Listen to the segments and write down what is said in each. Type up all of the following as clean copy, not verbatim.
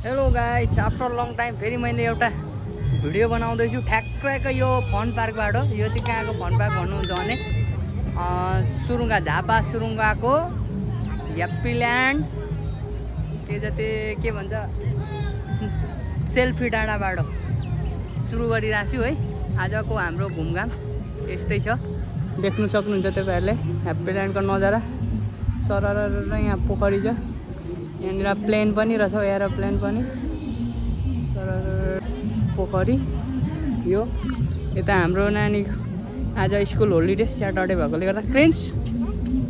Hello guys, after long time फेरि मैले एउटा भिडियो बनाउँदैछु ठ्याक्कै यो फन पार्कबाट। यो चाहिँ कहाँको फन पार्क भन्नुहुन्छ भने सुरुङ्गा, झापा सुरुङ्गाको ह्याप्पील्यान्ड के भन्छ सेल्फी डाँडाबाट सुरु गरिरहेको छु है। आजको हाम्रो घुमघाम यस्तै छ, देख्नु सक्नुहुन्छ तपाईँहरूले ह्याप्पील्यान्डको नजारा। सरर यहाँ पोखरी छ, यहाँनिर प्लेन पनि रहेछ, एरोप्लेन पनि। सरर पोखरी यो यता हाम्रो नानी आज स्कुल होलिडे स्याटरडे भएकोले गर्दा। क्रिन्स,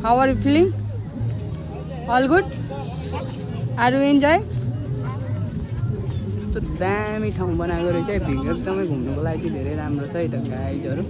how are you feeling? All good? Are you enjoy? यस्तो दामी ठाउँ बनाएको रहेछ है, भिड एकदमै घुम्नुको लागि धेरै राम्रो छ है त गाइजहरू।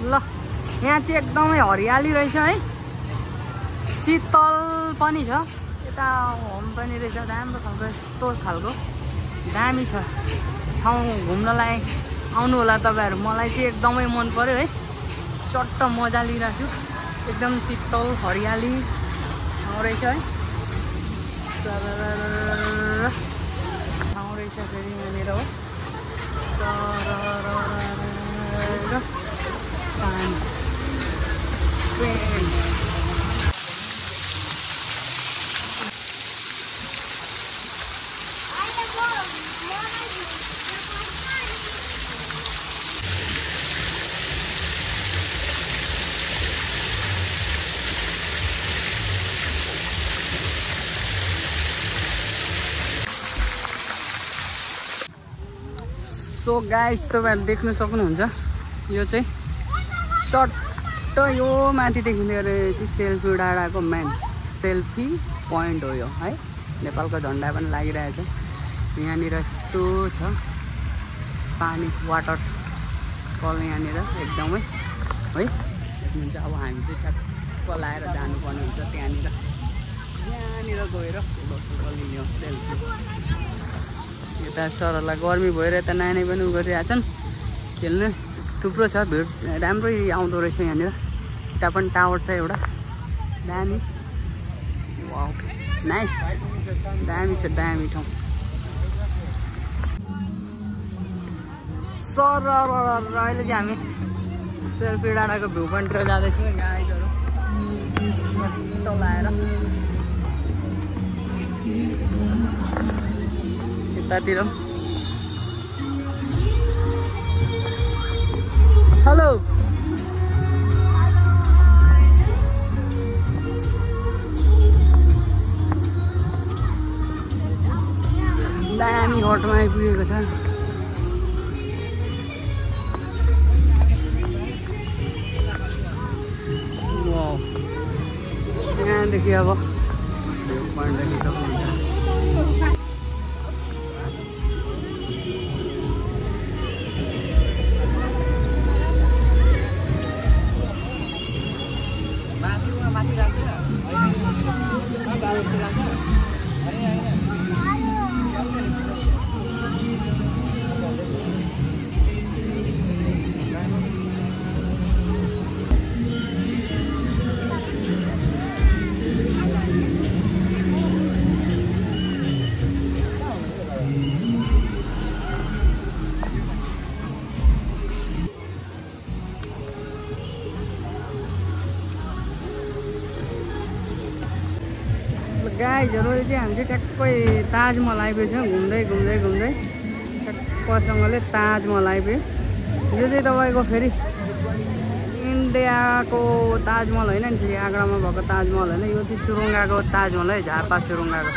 ल यहाँ चाहिँ एकदमै हरियाली रहेछ है, शीतल पनि छ। यता होम पनि रहेछ, राम्रो खालको यस्तो खालको दामी छ ठाउँ घुम्नलाई। आउनु होला तपाईँहरू, मलाई चाहिँ एकदमै मन पर्यो है। चट्ट मजा लिइरहेको छु, एकदम शीतल हरियाली ठाउँ रहेछ है। ठाउँ रहेछ फेरि यहाँनिर हो। सो गाइस, तपाईँहरूले देख्न सक्नुहुन्छ यो चाहिँ सट्ट यो माथिदेखि लिएर चाहिँ सेल्फी डाँडाको मेन सेल्फी पोइन्ट हो यो है। नेपालको झन्डा पनि लागिरहेछ यहाँनिर। यस्तो छ पानी, वाटर फल यहाँनिर एकदमै है। हुन्छ अब हामी चाहिँ ठ्याक्क लाएर जानुपर्ने हुन्छ त्यहाँनिर। यहाँनिर गएर फोटो लिने हो सेल्फी। यता सरहरूलाई गर्मी भएर यता नानी पनि गरिरहेछन् खेल्ने, थुप्रो छ भिड, राम्रै आउँदो रहेछ यहाँनिर। यता पनि टावर छ एउटा दामी। वाउ नाइस, दामी छ, दामी ठाउँ। सर अहिले चाहिँ हामी सेल्फी डाँडाको भ्यू पोइन्टतिर जाँदैछौँ गाइजहरू, लाएर यतातिर। हेलो, दामी हटमा आइपुगेको छ। वाउ, यहाँदेखि अब भ्यू पोइन्ट देखि सक्नुहुन्छ। गाइजहरू चाहिँ हामी चाहिँ ट्याक्कै ताजमहल आइपुगेछौँ। घुम्दै घुम्दै घुम्दै ट्याक्कसँगले ताजमहल आइपुग्यो। यो चाहिँ तपाईँको फेरि इन्डियाको ताजमहल होइन नि, फेरि आगरामा भएको ताजमहल होइन, यो चाहिँ सुरुङ्गाको ताजमहल है, झापा सुरुङ्गाको।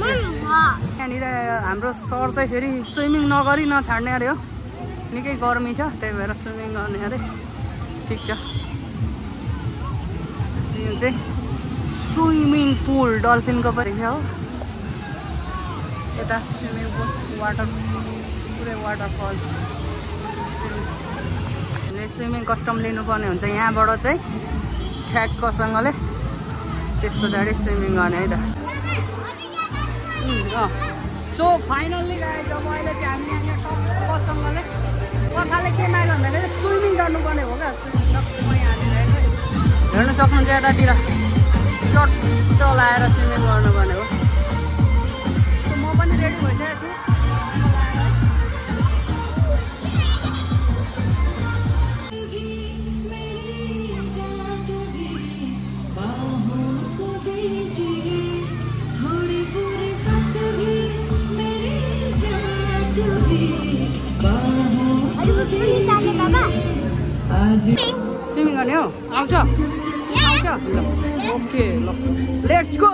यहाँनिर हाम्रो सर चाहिँ फेरि स्विमिङ नगरी नछाड्ने अरे हो, निकै गर्मी छ त्यही भएर स्विमिङ गर्ने अरे। ठिक छ, यो चाहिँ स्विमिङ पुल डल्फिनको पनि हो। यता स्विमिङ पुल वाटर पुरै वाटरफल स्विमिङ कस्टम लिनुपर्ने हुन्छ यहाँबाट चाहिँ ठ्याक्कसँगले त्यस पछाडि स्विमिङ गर्ने है त सो फाइनल्ली गाइस अब अहिले चाहिँ हामी यहाँ टक्कसँगले कथाले के माग्यो भन्दाखेरि स्विमिङ गर्नुपर्ने हो क्या स्विमिङ हेर्न सक्नुहुन्छ यतातिर चट्ट लाएर स्विमिङ गर्नुपर्ने हो म पनि रेडी भइसकेको छु स्विमिङ गर्ने हो आउँछ ओके ल लेट्स गो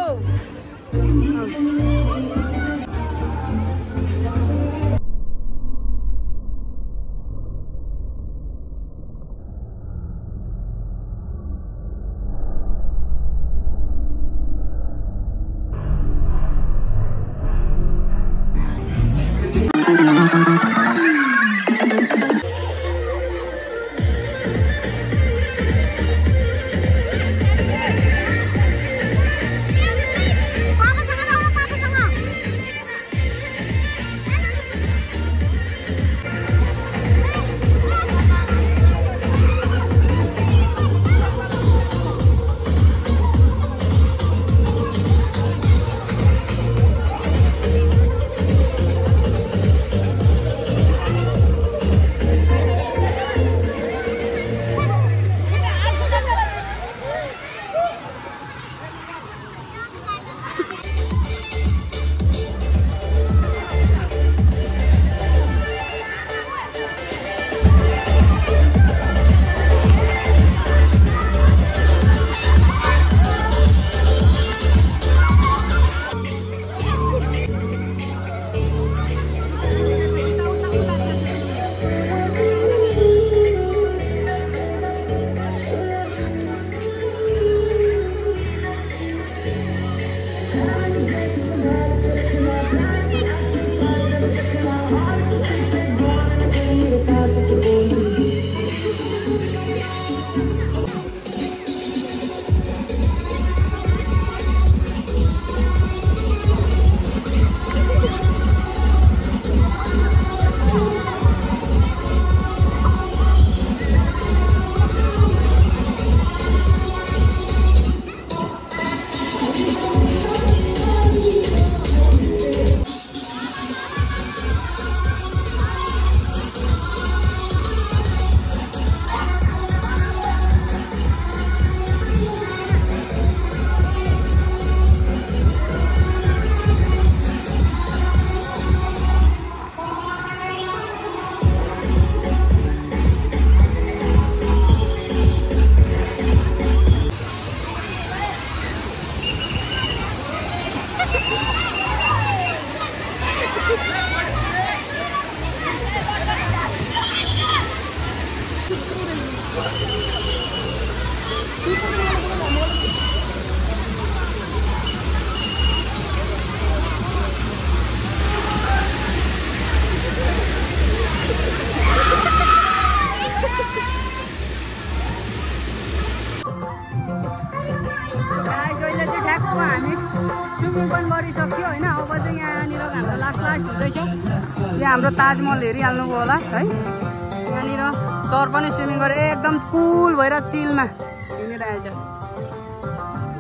यहाँ हाम्रो ताजमहल हेरिहाल्नुभयो होला है यहाँनिर सर पनि स्विमिङ गरेर एकदम कुल भएर चिलमा हिँडिरहेछ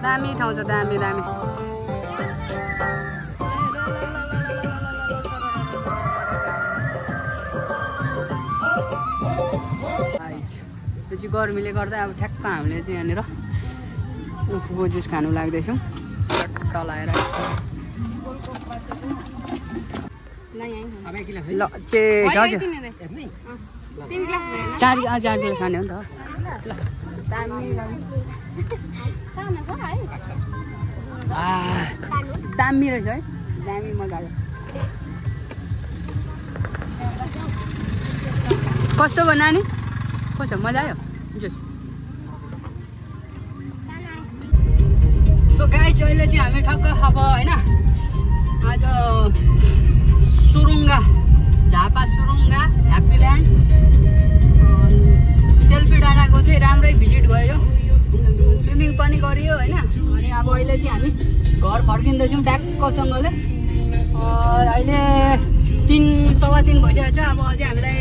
दामी ठाउँ छ दामी दामी यो चाहिँ गर्मीले गर्दा अब ठ्याक्क हामीले चाहिँ यहाँनिर उखुको जुस खानु लाग्दैछौँ सट्ट लाएर ल चार गिलास खाने हो नि त दामी रहेछ है दामी मजाको कस्तो भयो नानी कस्तो मजा आयो जुस सो गाइस अहिले चाहिँ हामी ठक्क अब हैन आज पनि गरियो होइन। अनि अब अहिले चाहिँ हामी घर फर्किँदैछौँ ट्याक्कसँगले। अहिले 3:15 भइसकेको छ। अब अझै हामीलाई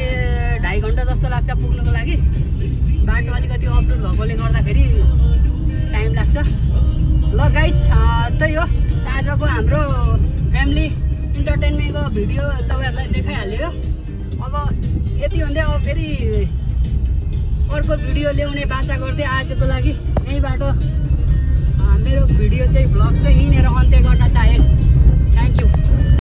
2.5 घन्टा जस्तो लाग्छ पुग्नुको लागि। बाटो अलिकति अफरोड भएकोले गर्दाखेरि टाइम लाग्छ। ल गाइज त्यही हो आजको हाम्रो फ्यामिली इन्टरटेनमेन्टको भिडियो तपाईँहरूलाई देखाइहाल्यो। अब यति भन्दै अब फेरि अर्को भिडियो ल्याउने बाचा गर्दै आजको लागि यहीँबाट मेरो भिडियो चाहिँ भ्लग चाहिँ यहीँनिर अन्त्य गर्न चाहे। Thank you.